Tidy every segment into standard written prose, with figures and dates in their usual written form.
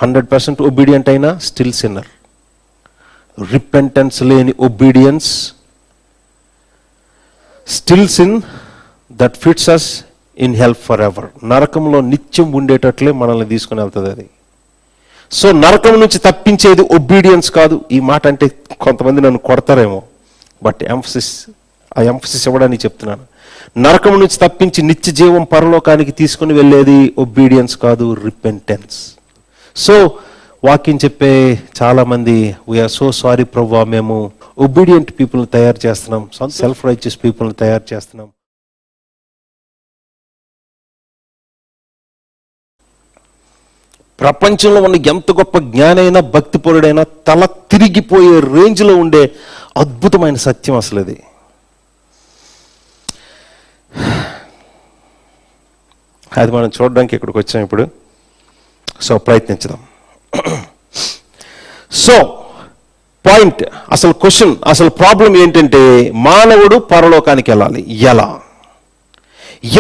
100% obedient అయినా still sinner. Repentance లేని obedience still sin that fits us in hell forever. నరకంలో నిత్యం ఉండేటట్లే మనల్ని తీసుకుని వెళ్తుంది అది. సో నరకం నుంచి తప్పించేది ఒబీడియన్స్ కాదు. ఈ మాట అంటే కొంతమంది నన్ను కొడతారేమో, బట్ ఎంఫసిస్ ఇవ్వడానికి చెప్తున్నాను. నరకం నుంచి తప్పించి నిత్య జీవం పరలోకానికి తీసుకుని వెళ్ళేది ఒబీడియన్స్ కాదు, రిపెంటెన్స్. సో వాక్యం చెప్పే చాలామంది వీఆర్ సో సారీ ప్రభువా, మేము ఒబీడియంట్ పీపుల్ని తయారు చేస్తున్నాం, సెల్ఫ్ రైచియస్ పీపుల్ని తయారు చేస్తున్నాం. ప్రపంచంలో ఉన్న ఎంత గొప్ప జ్ఞానైనా భక్తిపరుడైనా తల తిరిగిపోయే రేంజ్లో ఉండే అద్భుతమైన సత్యం అసలు ఇది. అది మనం చూడడానికి ఇక్కడికి వచ్చాం ఇప్పుడు. సో ప్రయత్నించుదాం. సో పాయింట్, అసలు క్వశ్చన్, అసలు ప్రాబ్లం ఏంటంటే మానవుడు పరలోకానికి వెళ్ళాలి ఎలా?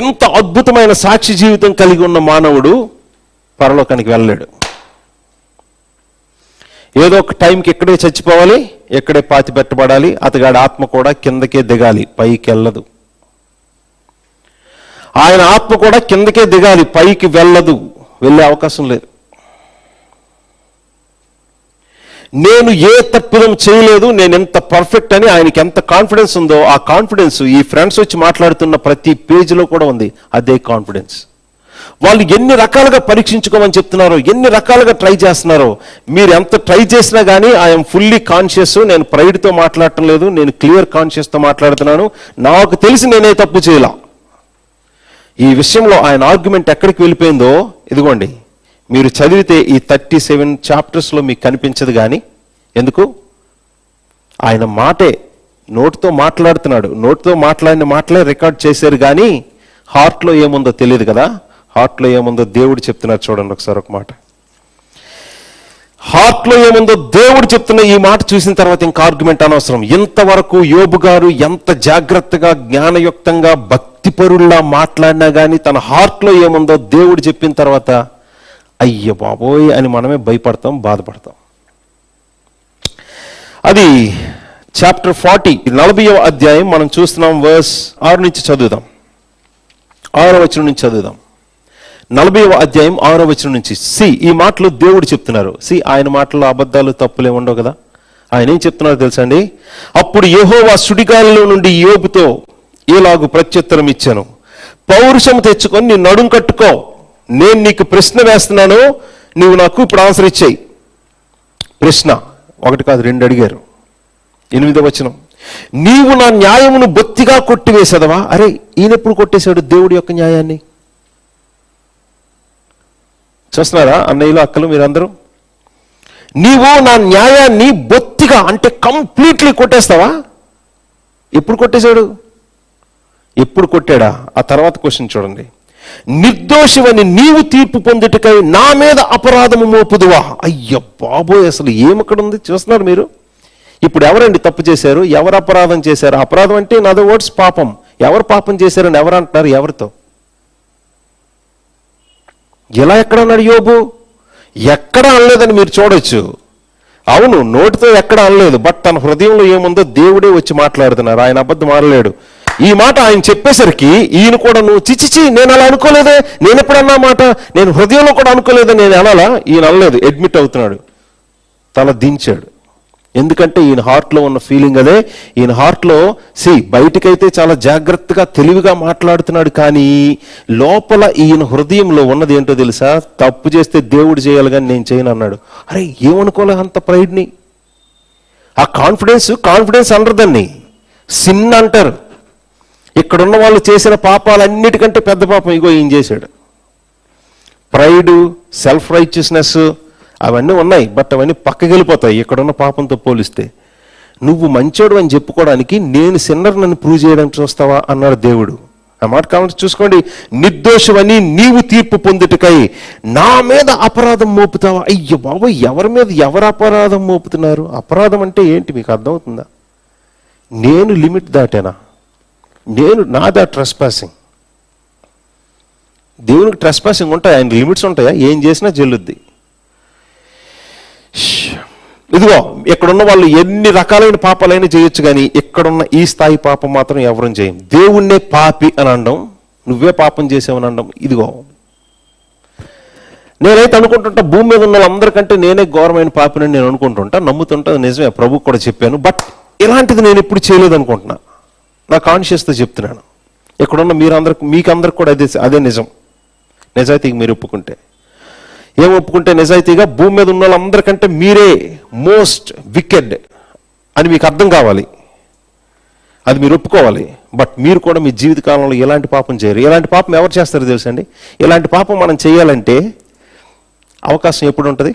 ఎంత అద్భుతమైన సాక్షి జీవితం కలిగి ఉన్న మానవుడు పరలోకానికి వెళ్ళలేడు. ఏదో ఒక టైంకి ఇక్కడే చచ్చిపోవాలి, ఇక్కడే పాతి పెట్టబడాలి. అతగాడి ఆత్మ కూడా కిందకే దిగాలి, పైకి వెళ్ళదు. ఆయన ఆత్మ కూడా కిందకే దిగాలి, పైకి వెళ్ళదు, వెళ్ళే అవకాశం లేదు. నేను ఏ తప్పిదం చేయలేదు, నేను ఎంత పర్ఫెక్ట్ అని ఆయనకి ఎంత కాన్ఫిడెన్స్ ఉందో, ఆ కాన్ఫిడెన్స్ ఈ ఫ్రెండ్స్ వచ్చి మాట్లాడుతున్న ప్రతి పేజీలో కూడా ఉంది. అదే కాన్ఫిడెన్స్. వాళ్ళు ఎన్ని రకాలుగా పరీక్షించుకోమని చెప్తున్నారో, ఎన్ని రకాలుగా ట్రై చేస్తున్నారో, మీరు ఎంత ట్రై చేసినా కానీ ఐఎమ్ ఫుల్లీ కాన్షియస్, నేను ప్రైడ్తో మాట్లాడటం లేదు, నేను క్లియర్ కాన్షియస్తో మాట్లాడుతున్నాను, నాకు తెలిసి నేనే తప్పు చేయలా. ఈ విషయంలో ఆయన ఆర్గ్యుమెంట్ ఎక్కడికి వెళ్ళిపోయిందో ఇదిగోండి, మీరు చదివితే ఈ 37 చాప్టర్స్లో మీకు కనిపించదు. కానీ ఎందుకు? ఆయన మాటే నోటితో మాట్లాడుతున్నాడు, నోటితో మాట్లాడిన మాటలే రికార్డ్ చేశారు. కానీ హార్ట్లో ఏముందో తెలియదు కదా. హార్ట్లో ఏముందో దేవుడు చెప్తున్నారు. చూడండి ఒకసారి ఒక మాట. హార్ట్లో ఏముందో దేవుడు చెప్తున్న ఈ మాట చూసిన తర్వాత ఇంకా ఆర్గ్యుమెంట్ అనవసరం. ఇంతవరకు యోబు గారు ఎంత జాగ్రత్తగా జ్ఞానయుక్తంగా భక్తిపరుల్లా మాట్లాడినా కానీ తన హార్ట్లో ఏముందో దేవుడు చెప్పిన తర్వాత అయ్య బాబోయ్ అని మనమే భయపడతాం, బాధపడతాం. అది చాప్టర్ 40 40వ అధ్యాయం మనం చూస్తున్నాం. వర్స్ 6 నుంచి చదువుదాం, 6వ వచనం నుంచి చదువుదాం. 40వ అధ్యాయం 6వ వచనం నుంచి. ఈ మాటలు దేవుడు చెప్తున్నారు. ఆయన మాటల్లో అబద్ధాలు తప్పులే ఉండవు కదా. ఆయన ఏం చెప్తున్నారో తెలుసా అండి? అప్పుడు యెహోవా సుడిగాలిలో నుండి యోబుతో ఇలాగు ప్రత్యుత్తరం ఇచ్చాను, పౌరుషం తెచ్చుకొని నీ నడుం కట్టుకో, నేను నీకు ప్రశ్న వేస్తున్నాను, నువ్వు నాకు ఇప్పుడు ఆన్సర్ ఇచ్చేయి. ప్రశ్న 1 కాదు 2 అడిగారు. 8వ వచనం, నీవు నా న్యాయమును బొత్తిగా కొట్టివేసేదవా? అరే, ఈయన ఎప్పుడు కొట్టేశాడు దేవుడి యొక్క న్యాయాన్ని? చూస్తున్నారా అన్నయ్యలు, అక్కలు, మీరందరూ? నీవు నా న్యాయాన్ని బొత్తిగా అంటే కంప్లీట్లీ కొట్టేస్తావా? ఎప్పుడు కొట్టేశాడు? ఎప్పుడు కొట్టాడా? ఆ తర్వాత క్వశ్చన్ చూడండి. నిర్దోషివని నీవు తీర్పు పొందుటకై నా మీద అపరాధము మోపుదువా? అయ్య బాబోయ్, అసలు ఏమక్కడ ఉంది? చూస్తున్నారు మీరు? ఇప్పుడు ఎవరండి తప్పు చేశారు? ఎవరు అపరాధం చేశారు? అపరాధం అంటే ఇన్ అదర్ వర్డ్స్ పాపం. ఎవరు పాపం చేశారని ఎవరు అంటున్నారు? ఎవరితో? ఎలా ఎక్కడ అన్నాడు యోబు? ఎక్కడ అనలేదని మీరు చూడొచ్చు. అవును, నోటితో ఎక్కడ అనలేదు, బట్ తన హృదయంలో ఏముందో దేవుడే వచ్చి మాట్లాడుతున్నారు. ఆయన అబద్ధం ఆడలేడు. ఈ మాట ఆయన చెప్పేసరికి ఈయన కూడా నువ్వు చిచిచి నేను అలా అనుకోలేదే, నేను ఎప్పుడన్నా మాట నేను హృదయంలో కూడా అనుకోలేదే, నేను అనాలా? ఈయన అనలేదు, అడ్మిట్ అవుతున్నాడు, తల దించాడు. ఎందుకంటే ఈయన హార్ట్లో ఉన్న ఫీలింగ్ అదే. ఈయన హార్ట్లో బయటకైతే చాలా జాగ్రత్తగా తెలివిగా మాట్లాడుతున్నాడు, కానీ లోపల ఈయన హృదయంలో ఉన్నది ఏంటో తెలుసా? తప్పు చేస్తే దేవుడు చేయాలి కానీ నేను చేయను అన్నాడు. అరే, ఏమనుకోలే అంత ప్రైడ్ని? ఆ కాన్ఫిడెన్స్ అనరు, దాన్ని సిన్ అంటారు. ఇక్కడున్న వాళ్ళు చేసిన పాపాలన్నిటికంటే పెద్ద పాపం ఇగో ఈయన చేశాడు. ప్రైడు, సెల్ఫ్ రైచియస్నెస్ అవన్నీ ఉన్నాయి, బట్ అవన్నీ పక్కకి వెళ్ళిపోతాయి ఇక్కడున్న పాపంతో పోలిస్తే. నువ్వు మంచోడు అని చెప్పుకోవడానికి నేను సిన్నర్ నన్ను ప్రూవ్ చేయడానికి చూస్తావా అన్నాడు దేవుడు. ఆ మాట కావాలి చూసుకోండి. నిర్దోషమని నీవు తీర్పు పొందుటకై నా మీద అపరాధం మోపుతావా? అయ్యో బాబోయ్, ఎవరి మీద ఎవరు అపరాధం మోపుతున్నారు? అపరాధం అంటే ఏంటి మీకు అర్థమవుతుందా? నేను లిమిట్ దాటేనా? నాదా ట్రెస్పాసింగ్? దేవునికి ట్రెస్పాసింగ్ ఉంటాయి, ఆయన లిమిట్స్ ఉంటాయా? ఏం చేసినా చెల్లుద్ది. ఇదిగో ఇక్కడున్న వాళ్ళు ఎన్ని రకాలైన పాపాలైనా చేయొచ్చు, కానీ ఇక్కడున్న ఈ స్థాయి పాపం మాత్రం ఎవరూ చేయం. దేవుణ్ణే పాపి అని అనడం, నువ్వే పాపం చేసావని అనడం. ఇదిగో నేనైతే అనుకుంటుంటా, భూమి మీద ఉన్న వాళ్ళందరికంటే నేనే ఘోరమైన పాపినని నేను అనుకుంటుంటా, నమ్ముతుంటా. నిజమే, ప్రభు కూడా చెప్పాను. బట్ ఇలాంటిది నేను ఎప్పుడు చేయలేదు అనుకుంటున్నా. నా కాన్షియస్తో చెప్తున్నాను. ఇక్కడున్న మీకందరికి కూడా అదే నిజం. నిజాయితీగా మీరు ఒప్పుకుంటే, ఏం ఒప్పుకుంటే నిజాయితీగా, భూమి మీద ఉన్న వాళ్ళందరికంటే మీరే మోస్ట్ వికెడ్ అని మీకు అర్థం కావాలి. అది మీరు ఒప్పుకోవాలి. బట్ మీరు కూడా మీ జీవితకాలంలో ఎలాంటి పాపం చేయరు. ఎలాంటి పాపం ఎవరు చేస్తారో తెలుసండి? ఇలాంటి పాపం మనం చేయాలంటే అవకాశం ఎప్పుడు ఉంటుంది?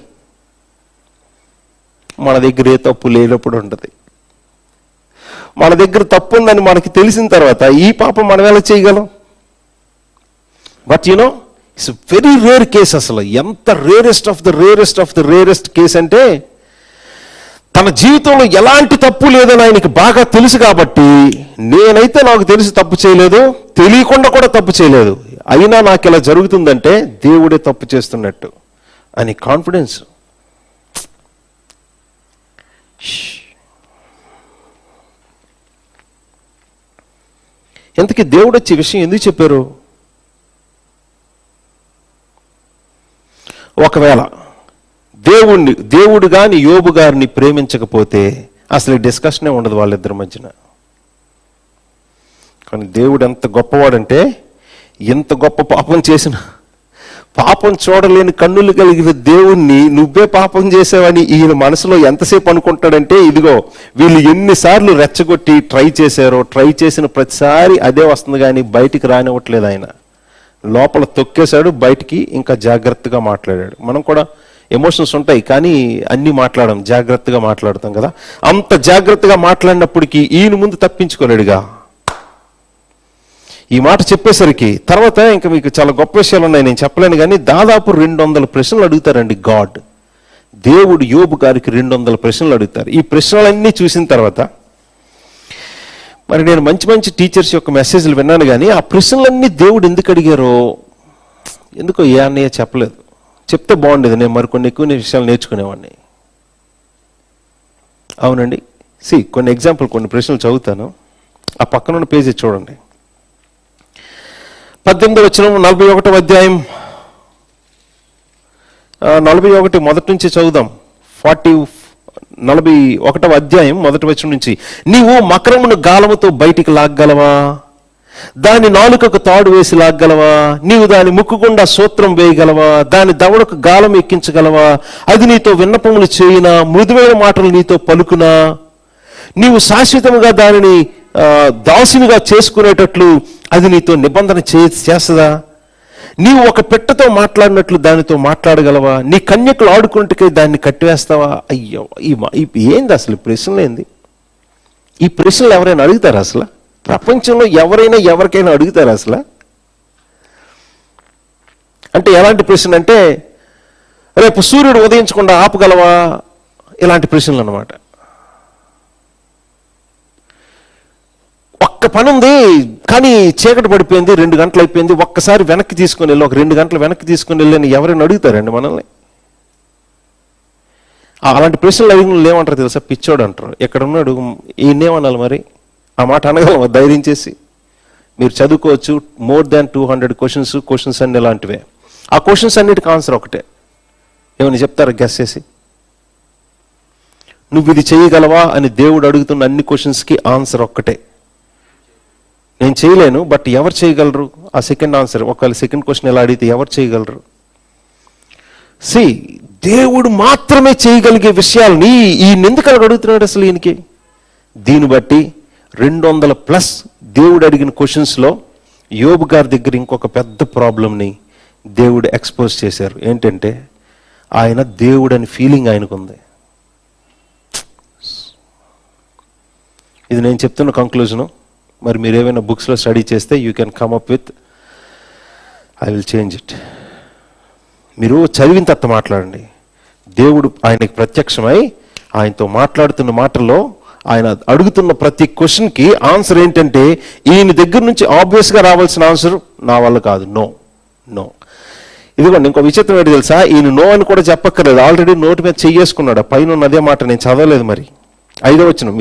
మన దగ్గర ఏ తప్పు లేనప్పుడు ఉంటుంది. మన దగ్గర తప్పు ఉందని మనకి తెలిసిన తర్వాత ఈ పాపం మనం ఎలా చేయగలం? But you know it's very rare case. అసలు ఎంత rarest of the rarest case అంటే, తన జీవితంలో ఎలాంటి తప్పు లేదని ఆయనకి బాగా తెలుసు కాబట్టి, నేనైతే నాకు తెలిసి తప్పు చేయలేదు, తెలియకుండా కూడా తప్పు చేయలేదు, అయినా నాకు ఇలా జరుగుతుందంటే దేవుడే తప్పు చేస్తున్నట్టు అని కాన్ఫిడెన్స్. ఎంతకీ దేవుడు వచ్చే విషయం ఎందుకు చెప్పారు? ఒకవేళ దేవుడు కానీ యోబు గారిని ప్రేమించకపోతే అసలు డిస్కషనే ఉండదు వాళ్ళిద్దరి మధ్యన. కానీ దేవుడు ఎంత గొప్పవాడంటే, ఎంత గొప్ప పాపం చేసిన, పాపం చూడలేని కన్నులు కలిగిన దేవుణ్ణి నువ్వే పాపం చేసావని ఈయన మనసులో ఎంతసేపు అనుకుంటాడంటే, ఇదిగో వీళ్ళు ఎన్నిసార్లు రెచ్చగొట్టి ట్రై చేశారో, ట్రై చేసిన ప్రతిసారి అదే వస్తుంది, కానీ బయటికి రానివ్వట్లేదు. ఆయన లోపల తొక్కేశాడు, బయటికి ఇంకా జాగ్రత్తగా మాట్లాడాడు. మనం కూడా ఎమోషన్స్ ఉంటాయి, కానీ అన్నీ మాట్లాడడం, జాగ్రత్తగా మాట్లాడతాం కదా. అంత జాగ్రత్తగా మాట్లాడినప్పటికీ ఈయన ముందు తప్పించుకోలేడుగా. ఈ మాట చెప్పేసరికి తర్వాత ఇంకా మీకు చాలా గొప్ప విషయాలు ఉన్నాయి, నేను చెప్పలేను. కానీ దాదాపు 200 ప్రశ్నలు అడుగుతారండి గాడ్. దేవుడు యోబు గారికి 200 ప్రశ్నలు అడుగుతారు. ఈ ప్రశ్నలన్నీ చూసిన తర్వాత మరి నేను మంచి టీచర్స్ యొక్క మెసేజ్లు విన్నాను, కానీ ఆ ప్రశ్నలన్నీ దేవుడు ఎందుకు అడిగారో ఎందుకో ఏ అన్నయ్య చెప్పలేదు. చెప్తే బాగుండేది, నేను మరికొన్ని ఎక్కువ విషయాలు నేర్చుకునేవాడిని. అవునండి, కొన్ని ఎగ్జాంపుల్, కొన్ని ప్రశ్నలు చదువుతాను. ఆ పక్కన ఉన్న పేజీ చూడండి. 18వ వచనం 41వ అధ్యాయం 41 మొదటి నుంచి చదువుదాం. 41వ అధ్యాయం మొదటి వచనం నుంచి. నీవు మకరమును గాలముతో బయటికి లాగ్గలవా? దాని నాలుకకు తాడు వేసి లాగ్గలవా? నీవు దాని ముక్కు గుండా సూత్రం వేయగలవా? దాని దవడకు గాలం ఎక్కించగలవా? అది నీతో విన్నపములు చేయునా? మృదువైన మాటలు నీతో పలుకునా? నీవు శాశ్వతముగా దానిని దాసునిగా చేసుకునేటట్లు అది నీతో నిబంధన చేస్తుందా? నీవు ఒక పెట్టతో మాట్లాడినట్లు దానితో మాట్లాడగలవా? నీ కన్యకులు ఆడుకుంటే దాన్ని కట్టివేస్తావా? అయ్యో, ఏంది అసలు ప్రశ్నలు? ఏంది ఈ ప్రశ్నలు? ఎవరైనా అడుగుతారా అసలు? ప్రపంచంలో ఎవరికైనా అడుగుతారా అసలు? అంటే ఎలాంటి ప్రశ్న అంటే, రేపు సూర్యుడు ఉదయించకుండా ఆపగలవా? ఇలాంటి ప్రశ్నలు అన్నమాట. ఒక్క పని ఉంది, కానీ చీకటి పడిపోయింది, 2 గంటలు అయిపోయింది, ఒక్కసారి వెనక్కి తీసుకుని వెళ్ళి, ఒక 2 గంటలు వెనక్కి తీసుకుని వెళ్ళని ఎవరైనా అడుగుతారండి మనల్ని? అలాంటి ప్రశ్నలు అడిగిన ఏమంటారు తెలుసా? పిచ్చోడు అంటారు. ఎక్కడ ఉన్నాడు ఈయనేమనాలి మరి? ఆ మాట అనగలమా ధైర్యం చేసి? మీరు చదువుకోవచ్చు, మోర్ దాన్ 200 క్వశ్చన్స్ అన్ని ఇలాంటివే. ఆ క్వశ్చన్స్ అన్నిటికి ఆన్సర్ ఒకటే. ఏమని చెప్తారా గెస్ చేసి? నువ్వు ఇది చేయగలవా అని దేవుడు అడుగుతున్న అన్ని క్వశ్చన్స్కి ఆన్సర్ ఒక్కటే. నేను చేయలేను, బట్ ఎవరు చేయగలరు? ఆ సెకండ్ ఆన్సర్. ఒకవేళ సెకండ్ క్వశ్చన్ ఎలా అడిగితే ఎవరు చేయగలరు? దేవుడు మాత్రమే చేయగలిగే విషయాలని ఈయన ఎందుకు అడుగుతున్నాడు అసలు ఈయనకి? దీన్ని బట్టి 200+ దేవుడు అడిగిన క్వశ్చన్స్లో యోబు గారి దగ్గర ఇంకొక పెద్ద ప్రాబ్లంని దేవుడు ఎక్స్పోజ్ చేశారు. ఏంటంటే, ఆయన దేవుడు అని ఫీలింగ్ ఆయనకుంది. ఇది నేను చెప్తున్న కంక్లూజను. మరి మీరు ఏమైనా బుక్స్లో స్టడీ చేస్తే you can come up with, I will change it. మీరు చదివిన తర్వాత మాట్లాడండి. దేవుడు ఆయనకి ప్రత్యక్షమై ఆయనతో మాట్లాడుతున్న మాటల్లో ఆయన అడుగుతున్న ప్రతి క్వశ్చన్కి ఆన్సర్ ఏంటంటే, ఈయన దగ్గర నుంచి ఆబ్వియస్గా రావాల్సిన ఆన్సర్ నా వల్ల కాదు, నో. ఇదిగోండి ఇంకో విచిత్రం ఏంటి తెలుసా, ఈయన నో అని కూడా చెప్పక్కర్లేదు, ఆల్రెడీ నోటి మీద చెయ్యేసుకున్నాడు. పైన ఉన్న అదే మాట నేను చదవలేదు, మరి 5వ వచనం,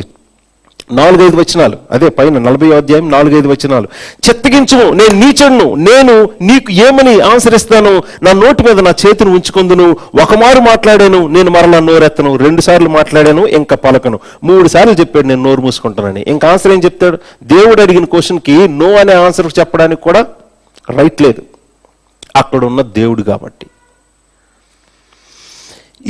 4-5 వచనాలు, అదే పైన 40వ అధ్యాయం 4-5 వచనాలు. చిత్తగించుము, నేను నీచుడును, నేను నీకు ఏమని ఆన్సర్ ఇస్తాను, నా నోటి మీద నా చేతిని ఉంచుకుందును. ఒకమారు మాట్లాడాను, నేను మరలా నోరెత్తను. 2 సార్లు మాట్లాడాను, ఇంకా పలకను. 3 సార్లు చెప్పాడు నేను నోరు మూసుకుంటానని. ఇంకా ఆన్సర్ ఏం చెప్తాడు? దేవుడు అడిగిన క్వశ్చన్కి నో అనే ఆన్సర్ చెప్పడానికి కూడా రైట్ లేదు, అక్కడ ఉన్న దేవుడు కాబట్టి.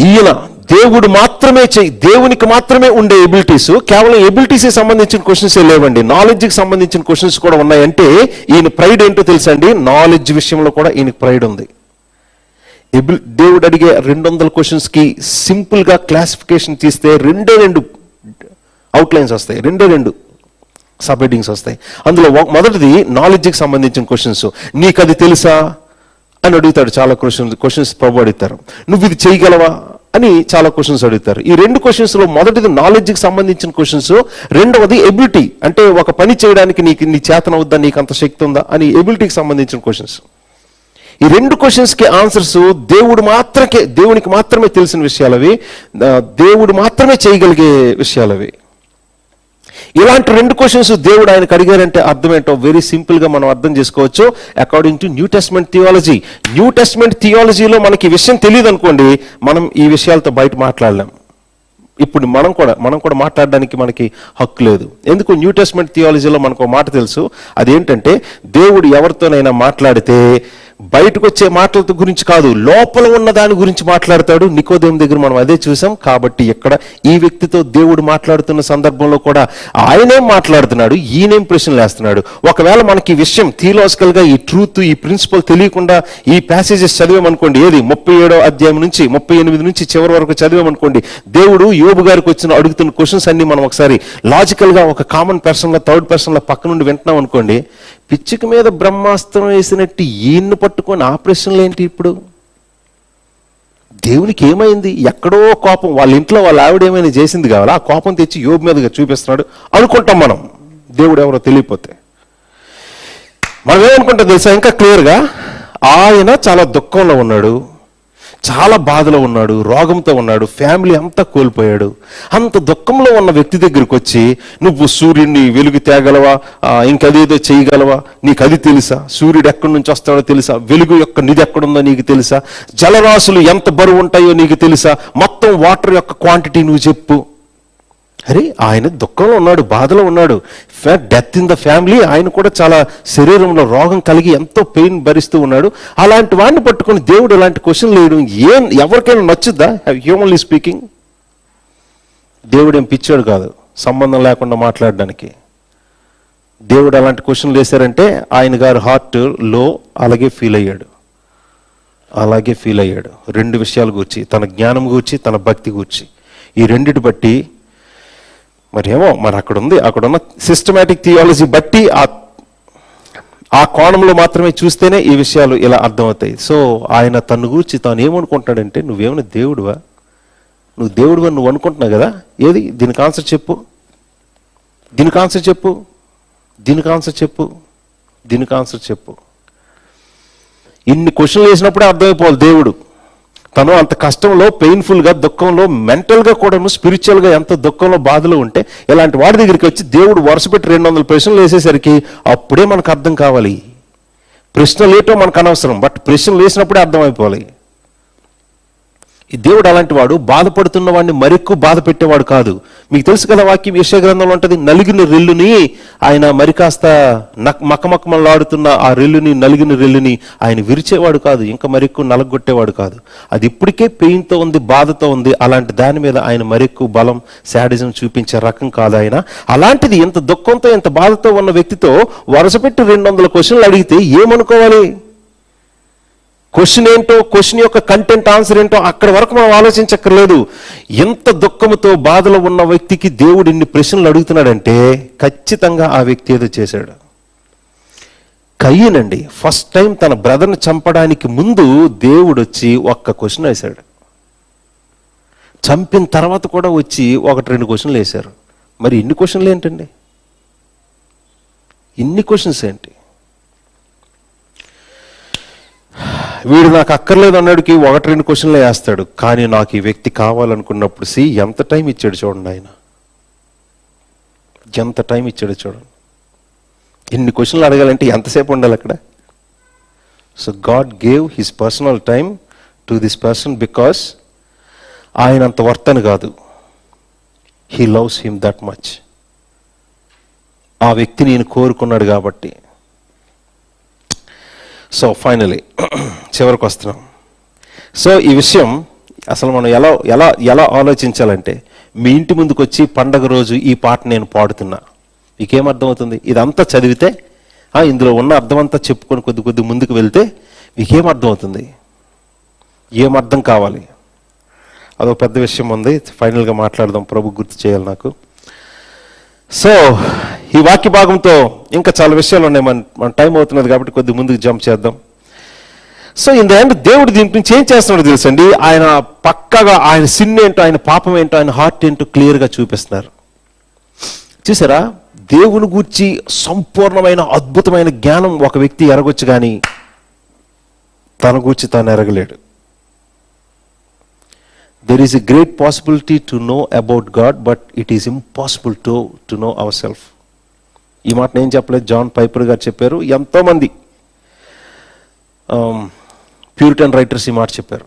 ఈయన దేవుడు మాత్రమే దేవునికి మాత్రమే ఉండే ఎబిలిటీస్, కేవలం ఎబిలిటీస్కి సంబంధించిన క్వశ్చన్స్ లేవండి, నాలెడ్జ్కి సంబంధించిన క్వశ్చన్స్ కూడా ఉన్నాయంటే ఈయన ప్రైడ్ ఏంటో తెలుసా అండి? నాలెడ్జ్ విషయంలో కూడా ఈయనకి ప్రైడ్ ఉంది. దేవుడు అడిగే 200 క్వశ్చన్స్కి సింపుల్గా క్లాసిఫికేషన్ తీస్తే 2 అవుట్లైన్స్ వస్తాయి, 2 సబ్ హెడ్డింగ్స్ వస్తాయి. అందులో మొదటిది నాలెడ్జ్కి సంబంధించిన క్వశ్చన్స్. నీకు అది తెలుసా అని అడుగుతాడు, చాలా క్వశ్చన్స్ ప్రభు అడుగుతారు. నువ్వు ఇది చేయగలవా అని చాలా క్వశ్చన్స్ అడుగుతారు. ఈ 2 క్వశ్చన్స్లో మొదటిది నాలెడ్జ్కి సంబంధించిన క్వశ్చన్స్, రెండవది ఎబిలిటీ, అంటే ఒక పని చేయడానికి నీ చేతన వద్దా, నీకు అంత శక్తి ఉందా అని ఎబిలిటీకి సంబంధించిన క్వశ్చన్స్. ఈ 2 క్వశ్చన్స్కి ఆన్సర్స్ దేవునికి మాత్రమే తెలిసిన విషయాలు అవి, దేవుడు మాత్రమే చేయగలిగే విషయాలు అవి. ఇలాంటి 2 క్వశ్చన్స్ దేవుడు ఆయనకు అడిగారంటే అర్థం ఏంటో వెరీ సింపుల్గా మనం అర్థం చేసుకోవచ్చు. According to new testament theology, new testament థియాలజీలో మనకి ఈ విషయం తెలియదు అనుకోండి, మనం ఈ విషయాలతో బయట మాట్లాడలేం. ఇప్పుడు మనం కూడా మాట్లాడడానికి మనకి హక్కు లేదు. ఎందుకు? న్యూ టెస్ట్మెంట్ థియాలజీలో మనకు మాట తెలుసు, అదేంటంటే దేవుడు ఎవరితోనైనా మాట్లాడితే బయటకు వచ్చే మాటల గురించి కాదు, లోపల ఉన్న దాని గురించి మాట్లాడతాడు. నికోదేము దగ్గర మనం అదే చూసాం. కాబట్టి ఇక్కడ ఈ వ్యక్తితో దేవుడు మాట్లాడుతున్న సందర్భంలో కూడా ఆయనేం మాట్లాడుతున్నాడు, ఈయనేం ప్రశ్నలు వేస్తున్నాడు. ఒకవేళ మనకి ఈ విషయం థియలాజికల్గా ఈ ట్రూత్, ఈ ప్రిన్సిపల్ తెలియకుండా ఈ ప్యాసేజెస్ చదివామనుకోండి, ఏది 37వ అధ్యాయం నుంచి 38 నుంచి చివరి వరకు చదివామనుకోండి, దేవుడు యోబు గారికి అడుగుతున్న క్వశ్చన్స్ అన్ని మనం ఒకసారి లాజికల్గా ఒక కామన్ పర్సన్లో, థర్డ్ పర్సన్లో పక్క నుండి వింటున్నాం అనుకోండి, పిచ్చిక మీద బ్రహ్మాస్త్రం వేసినట్టు ఈయన్ని పట్టుకొని ఆ ప్రశ్నలు ఏంటి? ఇప్పుడు దేవునికి ఏమైంది? ఎక్కడో కోపం, వాళ్ళ ఇంట్లో వాళ్ళ ఆవిడ ఏమైనా చేసింది కావాలా, ఆ కోపం తెచ్చి యోబు మీదగా చూపిస్తున్నాడు అనుకుంటాం మనం, దేవుడు ఎవరో తెలియపోతే. మనం ఏమనుకుంటాం తెలుసా? ఇంకా క్లియర్గా ఆయన చాలా దుఃఖంలో ఉన్నాడు, చాలా బాధలో ఉన్నాడు, రోగంతో ఉన్నాడు, ఫ్యామిలీ అంతా కోల్పోయాడు. అంత దుఃఖంలో ఉన్న వ్యక్తి దగ్గరికి వచ్చి నువ్వు సూర్యుడిని వెలుగు తేగలవా, ఇంకదేదో చేయగలవా, నీకు అది తెలుసా, సూర్యుడు ఎక్కడి నుంచి వస్తాడో తెలుసా, వెలుగు యొక్క నిధి ఎక్కడుందో నీకు తెలుసా, జలరాశులు ఎంత బరువు ఉంటాయో నీకు తెలుసా, మొత్తం వాటర్ యొక్క క్వాంటిటీ నువ్వు చెప్పు. అరే, ఆయన దుఃఖంలో ఉన్నాడు, బాధలో ఉన్నాడు, డెత్ ఇన్ ద ఫ్యామిలీ, ఆయన కూడా చాలా శరీరంలో రోగం కలిగి ఎంతో పెయిన్ భరిస్తూ ఉన్నాడు. అలాంటి వాడిని పట్టుకొని దేవుడు ఇలాంటి క్వశ్చన్లు వేయడం ఎవరికైనా నచ్చుద్దా? Humanly speaking. దేవుడు ఏం పిచ్చాడు కాదు సంబంధం లేకుండా మాట్లాడడానికి. దేవుడు అలాంటి క్వశ్చన్లు వేశారంటే ఆయన గారు హార్ట్లో అలాగే ఫీల్ అయ్యాడు. 2 విషయాల గురించి, తన జ్ఞానం గురించి, తన భక్తి గురించి. ఈ రెండిటి బట్టి మరి అక్కడున్న సిస్టమాటిక్ థియాలజీ బట్టి ఆ కోణంలో మాత్రమే చూస్తేనే ఈ విషయాలు ఇలా అర్థమవుతాయి. సో ఆయన తన గురించి తాను ఏమనుకుంటాడంటే, నువ్వేమైనా దేవుడువా, నువ్వు అనుకుంటున్నావు కదా, ఏది దీనికి ఆన్సర్ చెప్పు, దీనికి ఆన్సర్ చెప్పు. ఇన్ని క్వశ్చన్లు వేసినప్పుడే అర్థమైపోవాలి దేవుడు తను అంత కష్టంలో, పెయిన్ఫుల్గా, దుఃఖంలో, మెంటల్గా కూడాను, స్పిరిచువల్గా ఎంత దుఃఖంలో, బాధలో ఉంటే ఇలాంటి వాడి దగ్గరికి వచ్చి దేవుడు వరుసపెట్టి 200 ప్రశ్నలు వేసేసరికి అప్పుడే మనకు అర్థం కావాలి. ప్రశ్నలు ఏటో మనకు అనవసరం, బట్ ప్రశ్నలు వేసినప్పుడే అర్థమైపోవాలి. ఈ దేవుడు అలాంటి వాడు, బాధపడుతున్న వాడిని మరెక్కువ బాధ పెట్టేవాడు కాదు. మీకు తెలుసు కదా వాక్యం, యెషయా గ్రంథంలో ఉంటుంది, నలిగిన రెల్లుని ఆయన మరి కాస్త మకమకమలాడుతున్న ఆ రెల్లుని, నలిగిన రెల్లుని ఆయన విరిచేవాడు కాదు, ఇంకా మరెక్కువ నలగొట్టేవాడు కాదు. అది ఇప్పటికే పెయిన్తో ఉంది, బాధతో ఉంది. అలాంటి దాని మీద ఆయన మరెక్కువ బలం, శాడిజం చూపించే రకం కాదు ఆయన. అలాంటిది ఇంత దుఃఖంతో, ఇంత బాధతో ఉన్న వ్యక్తితో వరుసపెట్టి 200 క్వశ్చన్లు అడిగితే ఏమనుకోవాలి? క్వశ్చన్ ఏంటో, క్వశ్చన్ యొక్క కంటెంట్, ఆన్సర్ ఏంటో అక్కడ వరకు మనం ఆలోచించక్కర్లేదు. ఎంత దుఃఖంతో, బాధలో ఉన్న వ్యక్తికి దేవుడు ఇన్ని ప్రశ్నలు అడుగుతున్నాడంటే ఖచ్చితంగా ఆ వ్యక్తి ఏదో చేశాడు. కయ్యనండి ఫస్ట్ టైం తన బ్రదర్ని చంపడానికి ముందు దేవుడు వచ్చి ఒక్క క్వశ్చన్ వేశాడు. చంపిన తర్వాత కూడా వచ్చి 1-2 క్వశ్చన్లు వేశారు. మరి ఇన్ని క్వశ్చన్లు ఏంటండి? ఇన్ని క్వశ్చన్స్ ఏంటి? వీడు నాకు అక్కర్లేదు అన్నాడుకి 1-2 క్వశ్చన్లు వేస్తాడు, కానీ నాకు ఈ వ్యక్తి కావాలనుకున్నప్పుడు ఎంత టైం ఇచ్చాడు చూడండి ఆయన, ఎంత టైం ఇచ్చాడు చూడండి. ఇన్ని క్వశ్చన్లు అడగాలంటే ఎంతసేపు ఉండాలి అక్కడ? So God gave his personal time to this person because ఆయన అంత వర్తని కాదు, he loves him that much. ఆ వ్యక్తిని నేను కోరుకున్నాడు కాబట్టి. సో ఫైనలీ చివరికి వస్తున్నాం. సో ఈ విషయం అసలు మనం ఎలా ఎలా ఎలా ఆలోచించాలంటే, మీ ఇంటి ముందుకు వచ్చి పండగ రోజు ఈ పాట నేను పాడుతున్నా, మీకేం అర్థమవుతుంది? ఇదంతా చదివితే ఇందులో ఉన్న అర్థమంతా చెప్పుకొని కొద్ది ముందుకు వెళ్తే మీకేం అర్థమవుతుంది? ఏం అర్థం కావాలి? అదొక పెద్ద విషయం ఉంది, ఫైనల్గా మాట్లాడదాం. ప్రభు గుర్తు చేయాలి నాకు. సో ఈ వాక్య భాగంతో ఇంకా చాలా విషయాలు ఉన్నాయి, మన టైం అవుతున్నది కాబట్టి కొద్ది ముందుకు జంప్ చేద్దాం. సో ఇన్ ద ఎండ్ దేవుడు దీని నుంచి ఏం చేస్తున్నాడో తెలుసండి, ఆయన పక్కగా ఆయన సిన్ ఏంటో, ఆయన పాపం ఏంటో, ఆయన హార్ట్ ఏంటో క్లియర్గా చూపిస్తున్నారు. చూసారా, దేవుని గూర్చి సంపూర్ణమైన అద్భుతమైన జ్ఞానం ఒక వ్యక్తి ఎరగొచ్చు, కానీ తన గూర్చి తాను ఎరగలేడు. There is a great possibility to know about God, but it is impossible to know ourselves. ఈ మాట నేను చెప్పలేదు, జాన్ పైపర్ గారు చెప్పారు. ఎంతోమంది ప్యూరిటన్ రైటర్స్ ఈ మాట చెప్పారు.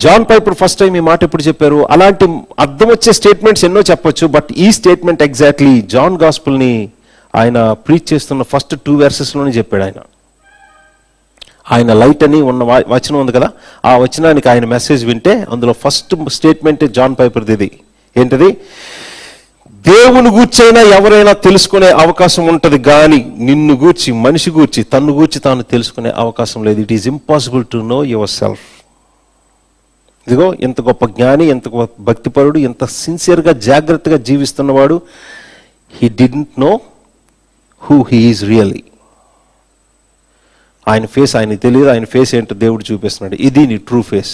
జాన్ పైపర్ ఫస్ట్ టైం ఈ మాట ఎప్పుడు చెప్పారు? అలాంటి అర్థం వచ్చే స్టేట్మెంట్స్ ఎన్నో చెప్పొచ్చు, బట్ ఈ స్టేట్మెంట్ ఎగ్జాక్ట్లీ జాన్ గాస్పుల్ని ఆయన ప్రీచ్ చేస్తున్న ఫస్ట్ 2 వెర్సెస్లోనే చెప్పాడు. ఆయన లైట్ అని ఉన్న వచనం ఉంది కదా, ఆ వచనానికి ఆయన మెసేజ్ వింటే అందులో ఫస్ట్ స్టేట్మెంట్ జాన్ పైపర్ది ఇది. ఏంటిది? దేవుని గూర్చైనా ఎవరైనా తెలుసుకునే అవకాశం ఉంటుంది, కానీ నిన్ను గూర్చి, మనిషి గూర్చి, తన్ను గూర్చి తాను తెలుసుకునే అవకాశం లేదు. It is impossible to know your self. ఇదిగో ఎంత గొప్ప జ్ఞాని, ఎంత గొప్ప భక్తిపరుడు, ఎంత సిన్సియర్గా జాగ్రత్తగా జీవిస్తున్నవాడు, he didn't know who he is really. ఆయన ఫేస్ ఆయనకి తెలియదు, ఆయన ఫేస్ ఏంటో దేవుడు చూపిస్తున్నాడు. ఇది నీ ట్రూ ఫేస్.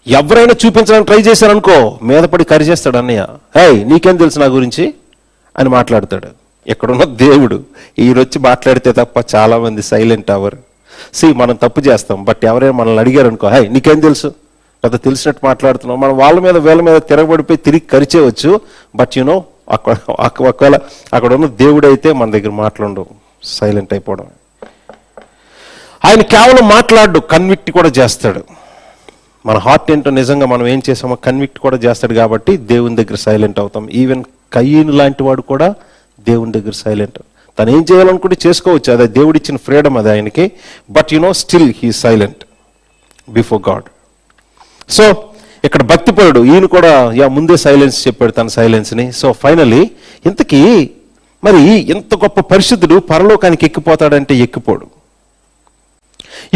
ఎవరైనా చూపించడానికి ట్రై చేశారనుకో, మీద పడి కరిచేస్తాడు అన్నయ్య. నీకేం తెలుసు నా గురించి అని మాట్లాడతాడు. ఎక్కడున్న దేవుడు ఈయనొచ్చి మాట్లాడితే తప్ప చాలామంది సైలెంట్ అవ్వరు. మనం తప్పు చేస్తాం, బట్ ఎవరైనా మనల్ని అడిగారు అనుకో, నీకేం తెలుసు, పెద్ద తెలిసినట్టు మాట్లాడుతున్నాం, మనం వాళ్ళ మీద వీళ్ళ మీద తిరగబడిపోయి తిరిగి కరిచేయవచ్చు. బట్ ఒకవేళ అక్కడ ఉన్న దేవుడు అయితే మన దగ్గర మాట్లాడవు, సైలెంట్ అయిపోవడం. ఆయన కేవలం మాట్లాడు, కన్విక్ట్ కూడా చేస్తాడు. మన హార్ట్ ఏంటో నిజంగా మనం ఏం చేసామో కన్విక్ట్ కూడా చేస్తాడు. కాబట్టి దేవుని దగ్గర సైలెంట్ అవుతాం. ఈవెన్ కయ్యను లాంటి వాడు కూడా దేవుని దగ్గర సైలెంట్. తను ఏం చేయాలనుకుంటే చేసుకోవచ్చు, అదే దేవుడిచ్చిన ఫ్రీడమ్ అది ఆయనకి. But still he silent before God. So ఇక్కడ భక్తిపరుడు ఈయన కూడా ముందే సైలెన్స్ చెప్పాడు తన సైలెన్స్ని. సో ఫైనల్లీ ఇంతకీ మరి ఇంత గొప్ప పరిశుద్ధుడు పరలోకానికి ఎక్కిపోతాడంటే ఎక్కిపోడు.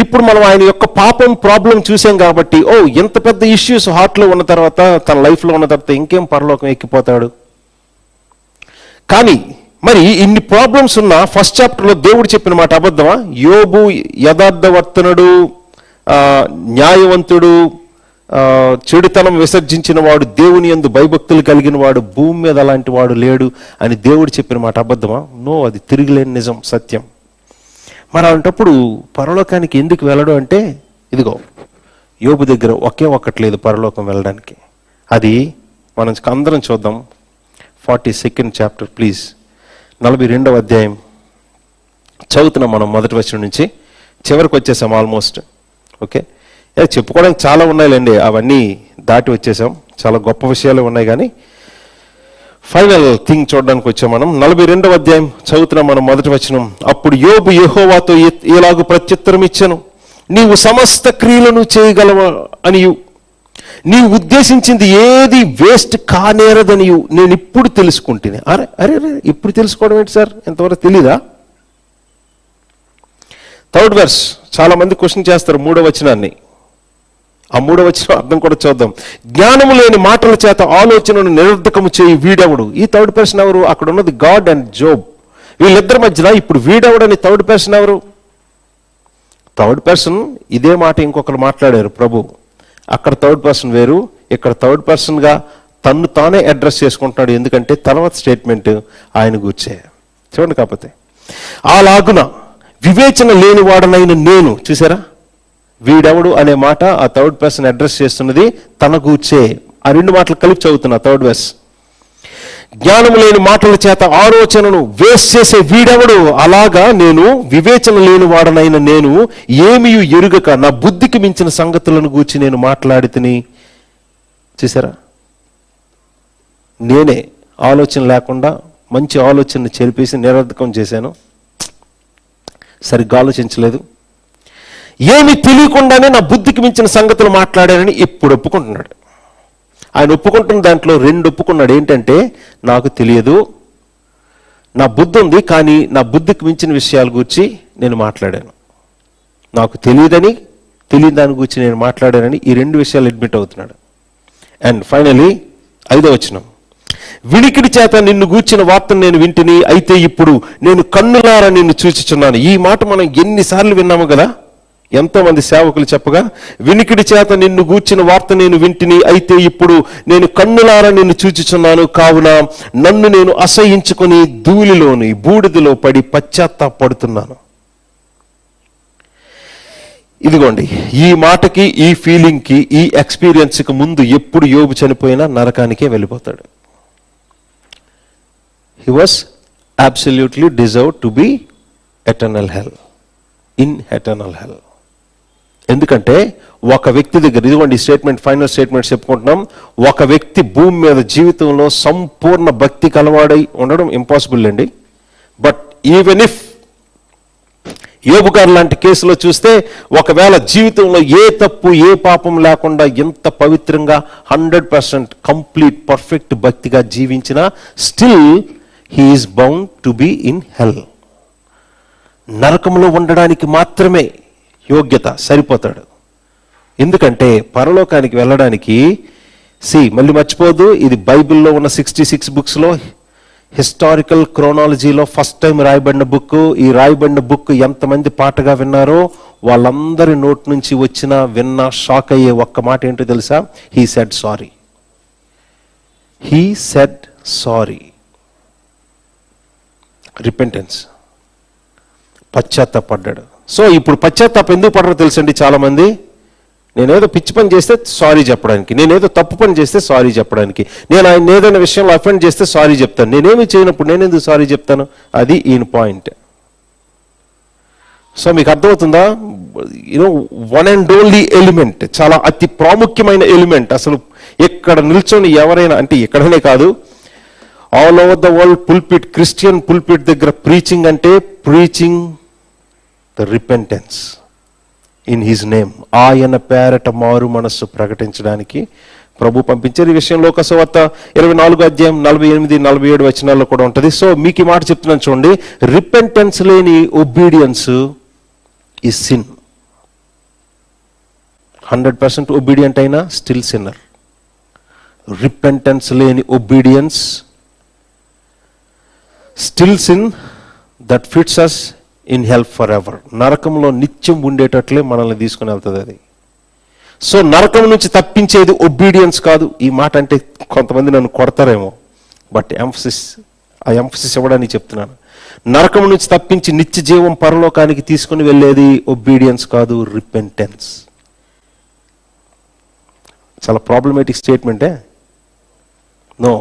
ఇప్పుడు మనం ఆయన యొక్క పాపం ప్రాబ్లం చూసాం కాబట్టి, ఎంత పెద్ద ఇష్యూస్ హార్ట్లో ఉన్న తర్వాత, తన లైఫ్లో ఉన్న తర్వాత ఇంకేం పరలోకం ఎక్కిపోతాడు? కానీ మరి ఇన్ని ప్రాబ్లమ్స్ ఉన్న ఫస్ట్ చాప్టర్లో దేవుడు చెప్పిన మాట అబద్ధమా? యోబు యథార్థవర్తనుడు, న్యాయవంతుడు, చెడుతనం విసర్జించిన వాడు, దేవుని యందు భయభక్తులు కలిగిన వాడు, భూమి మీద అలాంటి వాడు లేడు అని దేవుడు చెప్పిన మాట అబద్ధమా? నో, అది తిరిగిలేని నిజం, సత్యం. మరి అలాంటప్పుడు పరలోకానికి ఎందుకు వెళ్ళడు అంటే, ఇదిగో యోబు దగ్గర ఒక్కట్లేదు పరలోకం వెళ్ళడానికి. అది మనం అందరం చూద్దాం. 42nd చాప్టర్ ప్లీజ్, 42వ అధ్యాయం చదువుతున్నాం మనం మొదటి వచనం నుంచి చివరికి వచ్చేసాం ఆల్మోస్ట్. ఓకే, చెప్పుకోవడానికి చాలా ఉన్నాయిలేండి, అవన్నీ దాటి వచ్చేసాం. చాలా గొప్ప విషయాలు ఉన్నాయి, కానీ ఫైనల్ థింగ్ చూడడానికి వచ్చాం మనం. 42వ అధ్యాయం చదువుతున్నాం మనం మొదటి వచనం. అప్పుడు యోబు యెహోవాతో ఇలాగు ప్రత్యుత్తరం ఇచ్చెను, నీవు సమస్త క్రియలను చేయగలవ అనియు, నీవు ఉద్దేశించింది ఏది వేస్ట్ కానేరదనియు నేను ఇప్పుడు తెలుసుకుంటేనే. అరే అరే అరే ఇప్పుడు తెలుసుకోవడం ఏంటి సార్, ఎంతవరకు తెలీదా? 3rd verse చాలా మంది క్వశ్చన్ చేస్తారు 3వ వచనాన్ని. ఆ 3వ వచనం అర్థం కూడా చూద్దాం. జ్ఞానము లేని మాటల చేత ఆలోచనను నిరర్ధకము చేయి వీడెవడు. ఈ 3rd person ఎవరు? అక్కడ ఉన్నది గాడ్ అండ్ జోబ్. వీళ్ళిద్దరి మధ్యన ఇప్పుడు వీడెవడని 3rd person ఎవరు? 3rd person ఇదే మాట ఇంకొకరు మాట్లాడారు ప్రభు. అక్కడ 3rd person వేరు, ఇక్కడ 3rd personగా తన్ను తానే అడ్రస్ చేసుకుంటున్నాడు. ఎందుకంటే తర్వాత స్టేట్మెంట్ ఆయన గూర్చే. చూడండి, కాకపోతే అలాగున వివేచన లేనివాడనైన నేను, చూసారా, వీడెవడు అనే మాట ఆ థర్డ్ పర్సన్ అడ్రస్ చేస్తున్నది తన గూర్చే. ఆ రెండు మాటలు కలిపి చదువుతున్నా, థర్డ్ వర్స్. జ్ఞానము లేని మాటల చేత ఆలోచనను వేస్ట్ చేసే వీడెవడు, అలాగా నేను వివేచన లేని వాడనైన నేను ఏమీ ఎరుగక నా బుద్ధికి మించిన సంగతులను గూర్చి నేను మాట్లాడితిని. చూసారా, నేనే ఆలోచన లేకుండా మంచి ఆలోచనను చెరిపేసి నిరర్ధకం చేశాను, సరిగ్గా ఆలోచించలేదు, ఏమి తెలియకుండానే నా బుద్ధికి మించిన సంగతులు మాట్లాడానని ఇప్పుడు ఒప్పుకుంటున్నాడు. ఆయన ఒప్పుకుంటున్న దాంట్లో రెండు ఒప్పుకున్నాడు. ఏంటంటే, నాకు తెలియదు, నా బుద్ధి ఉంది, కానీ నా బుద్ధికి మించిన విషయాల గురించి నేను మాట్లాడాను. నాకు తెలియని దాని గురించి నేను మాట్లాడానని ఈ రెండు విషయాలు అడ్మిట్ అవుతున్నాడు. అండ్ ఫైనలీ 5వ వచనం, వినికిడి చేత నిన్ను గూర్చిన వార్తను నేను వింటిని, అయితే ఇప్పుడు నేను కన్నులారా నిన్ను చూచుచున్నాను. ఈ మాట మనం ఎన్నిసార్లు విన్నాము కదా, ఎంతోమంది సేవకులు చెప్పగా, వినికిడి చేత నిన్ను గూర్చిన వార్త నేను వింటిని, అయితే ఇప్పుడు నేను కన్నులారా నిన్ను చూచుచున్నాను. కావున నన్ను నేను అసహించుకొని ధూళిలోని బూడిదలో పడి పశ్చాత్తాపడుతున్నాను. ఇదిగోండి, ఈ మాటకి, ఈ ఫీలింగ్కి, ఈ ఎక్స్పీరియన్స్కి ముందు ఎప్పుడు యోబు చనిపోయినా నరకానికే వెళ్ళిపోతాడు. He was absolutely deserved to be eternal hell, in eternal hell. ఎందుకంటే ఒక వ్యక్తి దగ్గర, ఇదిగోండి స్టేట్మెంట్, ఫైనల్ స్టేట్మెంట్ చెప్పుకుంటున్నాం, ఒక వ్యక్తి భూమి మీద జీవితంలో సంపూర్ణ భక్తి కలవాడై ఉండడం ఇంపాసిబుల్ అండి. బట్ ఈవెన్ ఇఫ్ యోబు గారు లాంటి కేసులో చూస్తే, ఒకవేళ జీవితంలో ఏ తప్పు ఏ పాపం లేకుండా ఎంత పవిత్రంగా 100% కంప్లీట్ పర్ఫెక్ట్ భక్తిగా జీవించినా still he is bound to be in hell. నరకంలో ఉండడానికి మాత్రమే యోగ్యత, సరిపోతాడు. ఎందుకంటే పరలోకానికి వెళ్ళడానికి, మళ్ళీ మర్చిపోదు, ఇది బైబిల్లో ఉన్న 66 బుక్స్లో హిస్టారికల్ క్రోనాలజీలో ఫస్ట్ టైం రాయబడిన బుక్. ఈ రాయబడిన బుక్ ఎంతమంది పాటగా విన్నారో వాళ్ళందరి నోటి నుంచి విన్న షాక్ అయ్యే ఒక్క మాట ఏంటో తెలుసా? He said sorry. He said sorry. Repentance, పశ్చాత్తాపడ్డాడు. సో ఇప్పుడు పశ్చాత్తాపం ఎందుకు పడరో తెలుసండి చాలామంది? నేనేదో పిచ్చి పని చేస్తే సారీ చెప్పడానికి, నేనేదో తప్పు పని చేస్తే సారీ చెప్పడానికి, నేను ఆయన ఏదైనా విషయంలో అఫెండ్ చేస్తే సారీ చెప్తాను, నేనేమి చేయనప్పుడు నేనెందుకు సారీ చెప్తాను? అది ఈయన పాయింట్. సో మీకు అర్థమవుతుందా? వన్ అండ్ ఓన్లీ ఎలిమెంట్, చాలా అతి ప్రాముఖ్యమైన ఎలిమెంట్. అసలు ఎక్కడ నిల్చొని ఎవరైనా, అంటే ఎక్కడనే కాదు, all over the world pulpit, Christian pulpit దగ్గర ప్రీచింగ్ అంటే preaching the repentance in his name. ఆయన పేరట మారు మనస్సు ప్రకటించడానికి ప్రభు పంపించారు. ఈ విషయం లోక సువార్త 24వ అధ్యాయం 48-47 వచనాల్లో కూడా ఉంటుంది. సో మీకు ఈ మాట చెప్తున్నాను చూడండి, రిపెంటెన్స్ లేని ఒబీడియన్స్ ఈజ్ సిన్. 100% ఒబీడియంట్ అయినా స్టిల్ సిన్నర్. రిపెంటెన్స్ లేని obedience still sin that fits us in hell forever. నరకంలో నిత్యం ఉండేటట్లే మనల్ని తీసుకుని వెళ్తుంది అది. సో నరకం నుంచి తప్పించేది ఒబీడియన్స్ కాదు. ఈ మాట అంటే కొంతమంది నన్ను కొడతారేమో, బట్ ఎంఫసిస్ ఇవ్వడానికి చెప్తున్నాను. నరకం నుంచి తప్పించి నిత్య జీవం పరలోకానికి తీసుకుని వెళ్ళేది ఒబీడియన్స్ కాదు, రిపెంటెన్స్. చాలా ప్రాబ్లమేటిక్ స్టేట్మెంటే. నో,